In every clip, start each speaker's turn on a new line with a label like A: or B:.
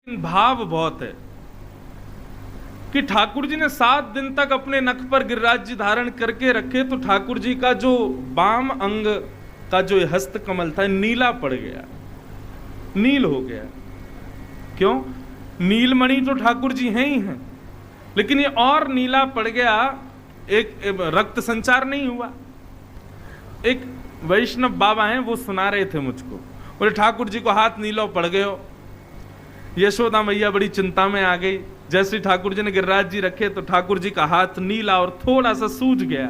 A: भाव बहुत है कि ठाकुर जी ने 7 दिन तक अपने नख पर गिरिराज जी धारण करके रखे, तो ठाकुर जी का जो बाम अंग का जो हस्त कमल था नीला पड़ गया, नील हो गया। क्यों? नीलमणि तो ठाकुर जी हैं ही हैं, लेकिन ये और नीला पड़ गया, एक रक्त संचार नहीं हुआ। एक वैष्णव बाबा हैं, वो सुना रहे थे मुझको, बोले ठाकुर जी को हाथ नीलो पड़ गए हो। यशोदा मैया बड़ी चिंता में आ गई। जैसे ठाकुर जी ने गिरिराज जी रखे तो ठाकुर जी का हाथ नीला और थोड़ा सा सूज गया।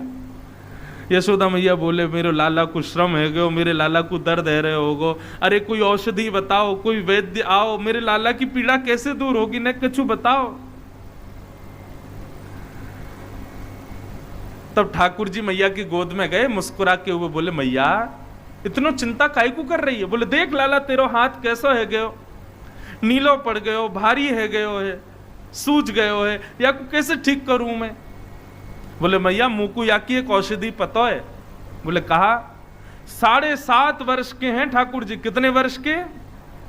A: यशोदा मैया बोले मेरे लाला को श्रम है गयो, मेरे लाला को दर्द है रहे होगो, अरे कोई औषधि बताओ, कोई वैद्य आओ, मेरे लाला की पीड़ा कैसे दूर होगी, न कुछ बताओ। तब ठाकुर जी मैया की गोद में गए, मुस्कुरा के हुए बोले मैया इतनो चिंता काहे को कर रही है? बोले देख लाला तेरो हाथ कैसा है गयो, नीलो पड़ गयो, भारी है गयो है, सूज गयो है, या को कैसे ठीक करूं मैं? बोले मैया मुकु या की एक औषधि पता है? बोले कहा 7.5 वर्ष के हैं ठाकुर जी। कितने वर्ष के?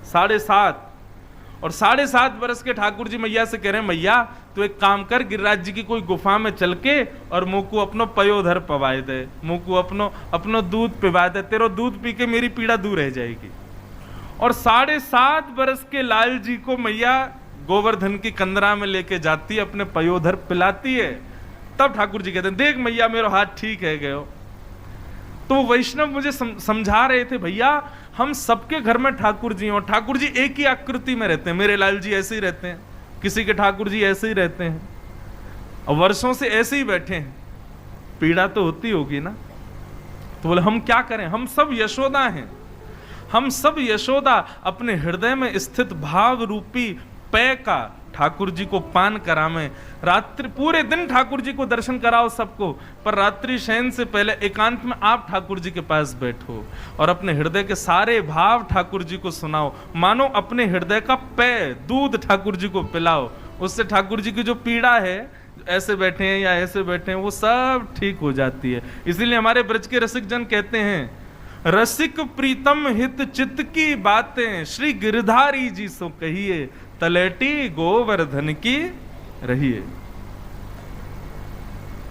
A: 7.5। और 7.5 वर्ष के ठाकुर जी मैया से कह रहे हैं मैया तो एक काम कर, गिरिराज जी की कोई गुफा में चल के और मुकु अपनो पयोधर पवाए दे, मुकु अपनो दूध पिवा दे, तेरो दूध पी के मेरी पीड़ा दूर रह जाएगी। और 7.5 वर्ष के लाल जी को मैया गोवर्धन की कंदरा में लेके जाती है, अपने पयोधर पिलाती है। तब ठाकुर जी कहते हैं देख मैया मेरा हाथ ठीक है गयो। तो वैष्णव मुझे समझा रहे थे भैया हम सबके घर में ठाकुर जी हैं, और ठाकुर जी एक ही आकृति में रहते हैं। मेरे लाल जी ऐसे ही रहते हैं, किसी के ठाकुर जी ऐसे ही रहते हैं, और वर्षों से ऐसे ही बैठे हैं। पीड़ा तो होती होगी ना। तो बोले हम क्या करें, हम सब यशोदा हैं, हम सब यशोदा अपने हृदय में स्थित भाव रूपी पेय का ठाकुर जी को पान करावें। रात्रि पूरे दिन ठाकुर जी को दर्शन कराओ सबको, पर रात्रि शयन से पहले एकांत में आप ठाकुर जी के पास बैठो और अपने हृदय के सारे भाव ठाकुर जी को सुनाओ। मानो अपने हृदय का पेय दूध ठाकुर जी को पिलाओ, उससे ठाकुर जी की जो पीड़ा है, ऐसे बैठे हैं या ऐसे बैठे हैं, वो सब ठीक हो जाती है। इसीलिए हमारे ब्रज के रसिक जन कहते हैं रसिक प्रीतम हित चित्त की बातें श्री गिरधारी जी सो कहिए, तलेटी गोवर्धन की रहिए।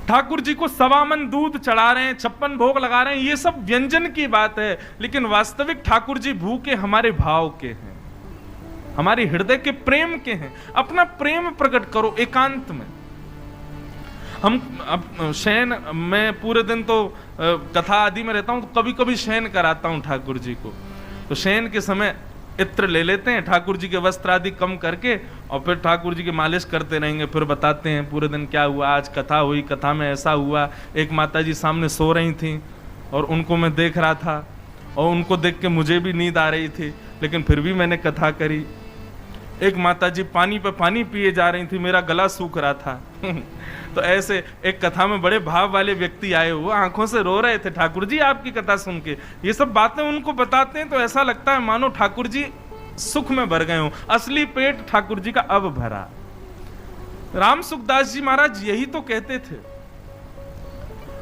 A: ठाकुर जी को 1.25 मन दूध चढ़ा रहे हैं, 56 भोग लगा रहे हैं, ये सब व्यंजन की बात है, लेकिन वास्तविक ठाकुर जी भूखे हमारे भाव के हैं, हमारे हृदय के प्रेम के हैं। अपना प्रेम प्रकट करो एकांत में। हम अब शयन, मैं पूरे दिन तो कथा आदि में रहता हूं, तो कभी कभी शयन कराता हूं ठाकुर जी को। तो शयन के समय इत्र ले लेते हैं, ठाकुर जी के वस्त्र आदि कम करके, और फिर ठाकुर जी की मालिश करते रहेंगे। फिर बताते हैं पूरे दिन क्या हुआ, आज कथा हुई, कथा में ऐसा हुआ। एक माता जी सामने सो रही थी और उनको मैं देख रहा था, और उनको देख के मुझे भी नींद आ रही थी, लेकिन फिर भी मैंने कथा करी। एक माता जी पानी पे पानी पिए जा रही थी, मेरा गला सूख रहा था तो ऐसे एक कथा में बड़े भाव वाले व्यक्ति आए हुए, आंखों से रो रहे थे ठाकुर जी आपकी कथा सुन के। ये सब बातें उनको बताते हैं तो ऐसा लगता है मानो ठाकुर जी सुख में भर गए हों। असली पेट ठाकुर जी का अब भरा। राम सुखदास जी महाराज यही तो कहते थे,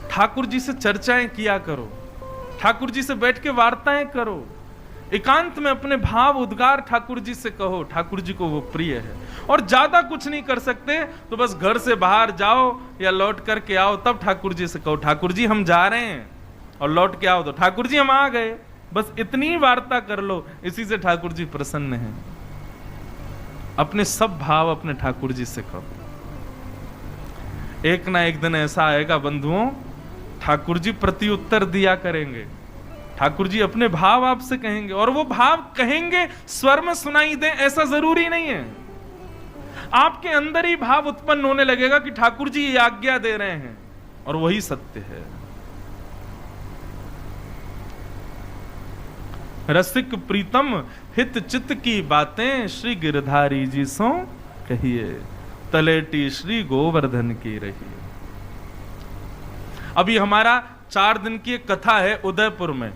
A: ठाकुर जी से चर्चाएं किया करो, ठाकुर जी से बैठ के वार्ताएं करो, एकांत में अपने भाव उद्गार ठाकुर जी से कहो, ठाकुर जी को वो प्रिय है। और ज्यादा कुछ नहीं कर सकते तो बस घर से बाहर जाओ या लौट करके आओ, तब ठाकुर जी से कहो ठाकुर जी हम जा रहे हैं, और लौट के आओ तो ठाकुर जी हम आ गए। बस इतनी वार्ता कर लो, इसी से ठाकुर जी प्रसन्न हैं। अपने सब भाव अपने ठाकुर जी से कहो। एक ना एक दिन ऐसा आएगा बंधुओं, ठाकुर जी प्रति उत्तर दिया करेंगे। ठाकुर जी अपने भाव आपसे कहेंगे, और वो भाव कहेंगे स्वर में सुनाई दे ऐसा जरूरी नहीं है। आपके अंदर ही भाव उत्पन्न होने लगेगा कि ठाकुर जी ये आज्ञा दे रहे हैं, और वही सत्य है। रसिक प्रीतम हित चित्त की बातें श्री गिरधारी जी सो कहिए, तलेटी श्री गोवर्धन की रहिए। अभी हमारा 4 दिन की एक कथा है उदयपुर में,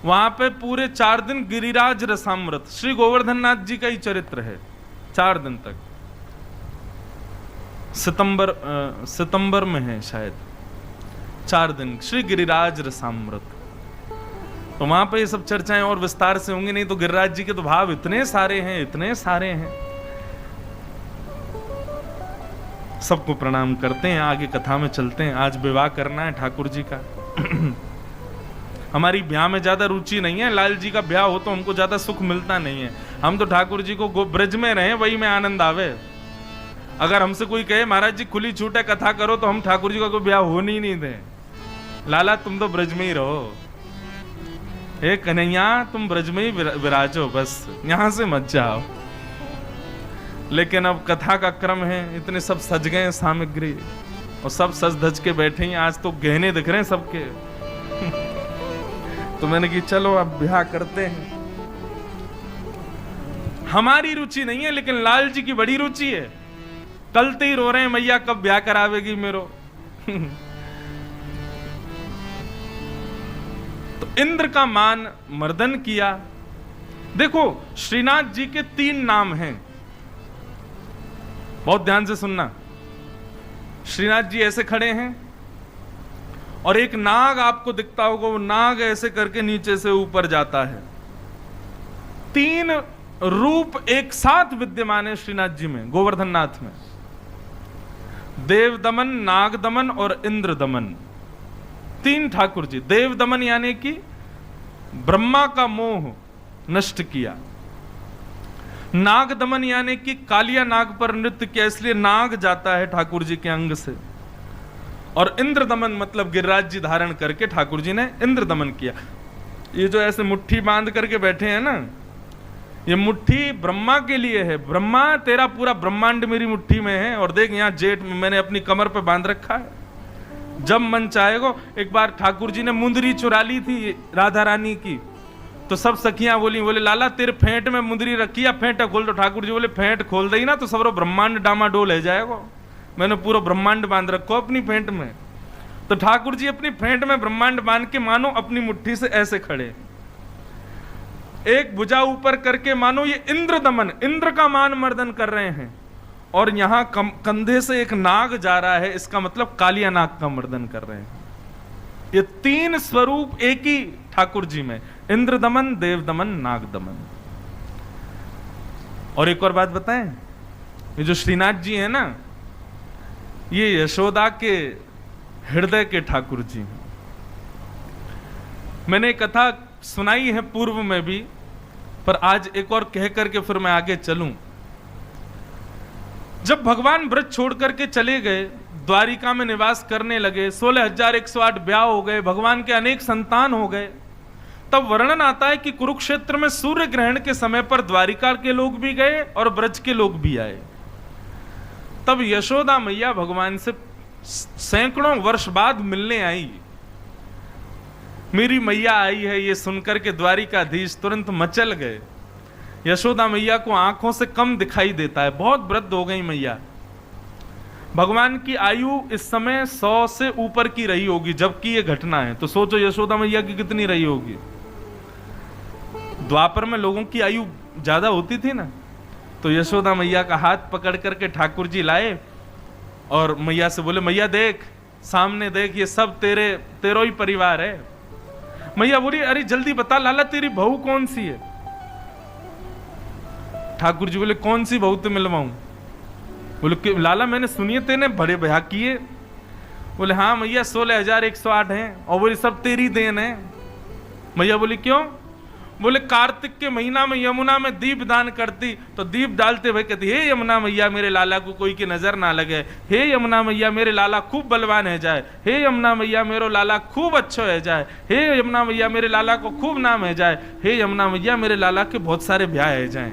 A: वहां पे पूरे 4 दिन गिरिराज रसामृत श्री गोवर्धन नाथ जी का ही चरित्र है। 4 दिन तक, सितंबर में है शायद, 4 दिन श्री गिरिराज रसामृत। तो वहां पे ये सब चर्चाएं और विस्तार से होंगी, नहीं तो गिरिराज जी के तो भाव इतने सारे हैं, इतने सारे हैं। सबको प्रणाम करते हैं, आगे कथा में चलते हैं। आज विवाह करना है ठाकुर जी का। हमारी ब्याह में ज्यादा रुचि नहीं है, लाल जी का ब्याह हो तो हमको ज्यादा सुख मिलता नहीं है। हम तो ठाकुर जी को ब्रज में रहे, वही में आनंद आवे। अगर हमसे कोई कहे महाराज जी खुली छूट है कथा करो, तो हम ठाकुर जी का कोई ब्याह होने ही नहीं दे। लाला तुम तो ब्रज में ही रहो, हे कन्हैया तुम ब्रज में ही विराजो, बस यहां से मत जाओ। लेकिन अब कथा का क्रम है, इतने सब सज गए सामग्री और सब सज धज के बैठे हैं। आज तो गहने दिख रहे हैं सबके। तो मैंने कि चलो अब ब्याह करते हैं। हमारी रुचि नहीं है, लेकिन लाल जी की बड़ी रुचि है। कलते ही रो रहे हैं, मैया कब ब्याह करावेगी मेरो। तो इंद्र का मान मर्दन किया। देखो श्रीनाथ जी के 3 नाम हैं, बहुत ध्यान से सुनना। श्रीनाथ जी ऐसे खड़े हैं और एक नाग आपको दिखता होगा, वो नाग ऐसे करके नीचे से ऊपर जाता है। 3 रूप एक साथ विद्यमान है श्रीनाथ जी में, गोवर्धन नाथ में। देव दमन, नाग दमन और इंद्र दमन, 3 ठाकुर जी। देव दमन यानी कि ब्रह्मा का मोह नष्ट किया। नाग दमन यानी कि कालिया नाग पर नृत्य किया, इसलिए नाग जाता है ठाकुर जी के अंग से। और इंद्र दमन मतलब गिरिराज जी धारण करके ठाकुर जी ने इंद्र दमन किया। ये जो ऐसे मुट्ठी बांध करके बैठे हैं ना, ये मुट्ठी ब्रह्मा के लिए है। ब्रह्मा तेरा पूरा ब्रह्मांड मेरी मुट्ठी में है, और देख यहाँ जेठ में मैंने अपनी कमर पे बांध रखा है। जब मन चाहेगा। एक बार ठाकुर जी ने मुंदरी चुरा ली थी राधा रानी की, तो सब सखियां बोले लाला तेरे फेंट में मुंदरी रखी है, फेंट खोल। तो ठाकुर जी बोले फेंट खोल दई ना तो सबरो ब्रह्मांड डामाडोल हो जाएगा। मैंने पूरा ब्रह्मांड बांध रखो अपनी फेंट में। तो ठाकुर जी अपनी फेंट में ब्रह्मांड बांध के मानो अपनी मुट्ठी से ऐसे खड़े, एक भुजा ऊपर करके मानो ये इंद्र दमन, इंद्र का मान मर्दन कर रहे हैं। और यहां कंधे से एक नाग जा रहा है, इसका मतलब कालिया नाग का मर्दन कर रहे हैं। ये 3 स्वरूप एक ही ठाकुर जी में, इंद्र दमन, देव दमन, नाग दमन। और एक और बात बताएं, ये जो श्रीनाथ जी है ना, ये यशोदा के हृदय के ठाकुर जी हैं। मैंने कथा सुनाई है पूर्व में भी, पर आज एक और कह करके फिर मैं आगे चलूं। जब भगवान ब्रज छोड़ करके चले गए, द्वारिका में निवास करने लगे, 16,108 ब्याह हो गए, भगवान के अनेक संतान हो गए, तब वर्णन आता है कि कुरुक्षेत्र में सूर्य ग्रहण के समय पर द्वारिका के लोग भी गए और ब्रज के लोग भी आए। तब यशोदा मैया भगवान से सैकड़ों वर्ष बाद मिलने आई। मेरी मैया आई है ये सुनकर के द्वारिकाधीश तुरंत मचल गए। यशोदा मैया को आंखों से कम दिखाई देता है, बहुत वृद्ध हो गई मैया। भगवान की आयु इस समय 100 से ऊपर की रही होगी जबकि ये घटना है, तो सोचो यशोदा मैया की कितनी रही होगी। द्वापर में लोगों की आयु ज्यादा होती थी ना, तो यशोदा मैया का हाथ पकड़ करके ठाकुर जी लाए और मैया से बोले, मैया देख सामने देख, ये सब तेरो ही परिवार है। मैया बोली, अरे जल्दी बता लाला तेरी बहू कौन सी है। ठाकुर जी बोले, कौन सी बहू तो मिलवाऊं। बोले लाला मैंने सुनिए तेने बड़े ब्याह किए। बोले हाँ मैया 16,108 हैं और बोले सब तेरी देन है। मैया बोली क्यों। बोले कार्तिक के महीना में यमुना में दीप दान करती, तो दीप डालते हुए कहती, हे यमुना मैया मेरे लाला को कोई की नजर ना लगे, हे यमुना मैया मेरे लाला खूब बलवान है जाए, हे यमुना मैया मेरो लाला खूब अच्छो है जाए, हे यमुना मैया मेरे लाला को खूब नाम है जाए, हे यमुना मैया मेरे लाला के बहुत सारे ब्याह है जाए।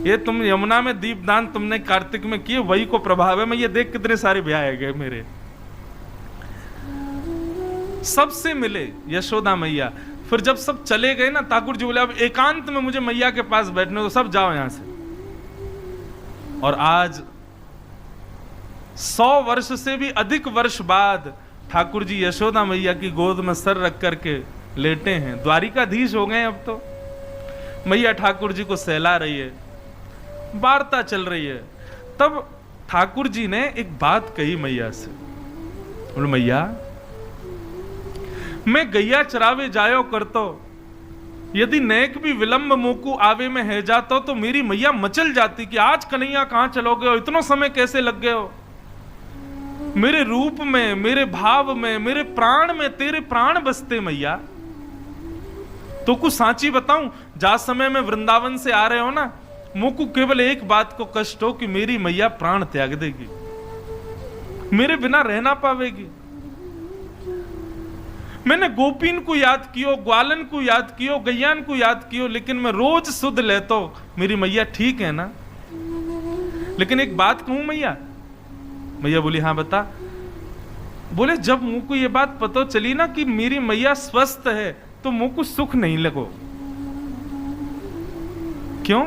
A: ये तुम यमुना में दीप दान तुमने कार्तिक में किए, वही को प्रभाव है। मैं ये देख कितने सारे ब्याह है गए मेरे। सबसे मिले यशोदा मैया। फिर जब सब चले गए ना, ठाकुर जी बोले अब एकांत में मुझे मैया के पास बैठने दो, सब जाओ यहां से। और आज 100 वर्ष से भी अधिक वर्ष बाद ठाकुर जी यशोदा मैया की गोद में सर रख करके लेटे हैं। द्वारिकाधीश हो गए अब तो। मैया ठाकुर जी को सहला रही है, वार्ता चल रही है। तब ठाकुर जी ने एक बात कही मैया से, बोले मैया मैं गैया चरावे जायो करतो, यदि नेक भी विलंब मोकू आवे में है जातो, तो मेरी मैया मचल जाती कि आज कन्हैया कहां चलोगे हो, इतना समय कैसे लग गए हो। मेरे रूप में, मेरे भाव में, मेरे प्राण में तेरे प्राण बसते मैया। तो कुछ सांची बताऊं, जा समय में वृंदावन से आ रहे हो ना, मुझको केवल एक बात को कष्ट हो कि मेरी मैया प्राण त्याग देगी, मेरे बिना रहना पावेगी। मैंने गोपीन को याद कियो, ग्वालन को याद कियो, गैयान को याद कियो, लेकिन मैं रोज सुध लेता हूं मेरी मैया ठीक है ना। लेकिन एक बात कहूं मैया। मैया बोली हाँ बता। बोले जब मुंह को ये बात पता चली ना कि मेरी मैया स्वस्थ है, तो मुंह को सुख नहीं लगो। क्यों?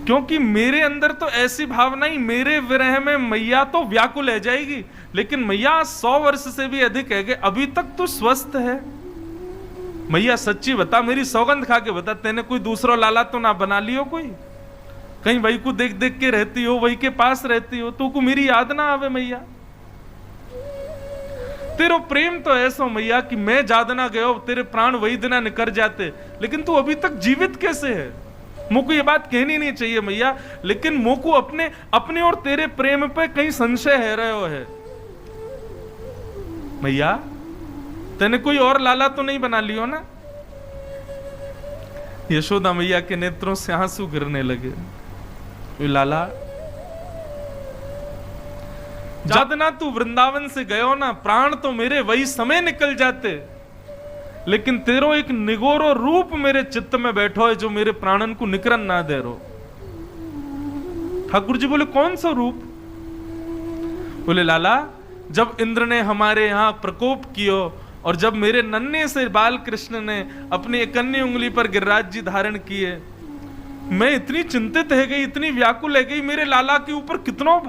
A: क्योंकि मेरे अंदर तो ऐसी भावना ही, मेरे विरह में मैया तो व्याकुल रह जाएगी, लेकिन मैया 100 वर्ष से भी अधिक है, अभी तक तो स्वस्थ है। मैया सच्ची बता, मेरी सौगंध खा के बता, तेने कोई दूसरा लाला तो ना बना लियो कोई? कहीं वही को देख देख के रहती हो, वही के पास रहती हो, तो को मेरी याद ना आवे मैया? तेरो प्रेम तो ऐसा मैया कि मैं ज्यादा ना गयो, तेरे प्राण वही दिना निकर जाते, लेकिन तू अभी तक जीवित कैसे है? मुझको ये बात कहनी नहीं चाहिए मैया, लेकिन मुझको अपने और तेरे प्रेम पे कहीं संशय है रहे है। मैया तेने कोई और लाला तो नहीं बना लियो ना? यशोदा मैया के नेत्रों से आंसू गिरने लगे। लाला जब ना तू वृंदावन से गयो ना, प्राण तो मेरे वही समय निकल जाते, लेकिन तेरो एक निगोरो रूप मेरे चित्त में बैठो है जो मेरे प्राणन को निकरन ना दे रो। ठाकुर जी बोले कौन सा रूप? बोले लाला जब इंद्र ने हमारे यहां प्रकोप कियो और जब मेरे नन्हे से बाल कृष्ण ने अपनी एकन्नी उंगली पर गिरिराज जी धारण किए, मैं इतनी चिंतित है गई, इतनी व्याकुल है गई, मेरे लाला के ऊपर कितना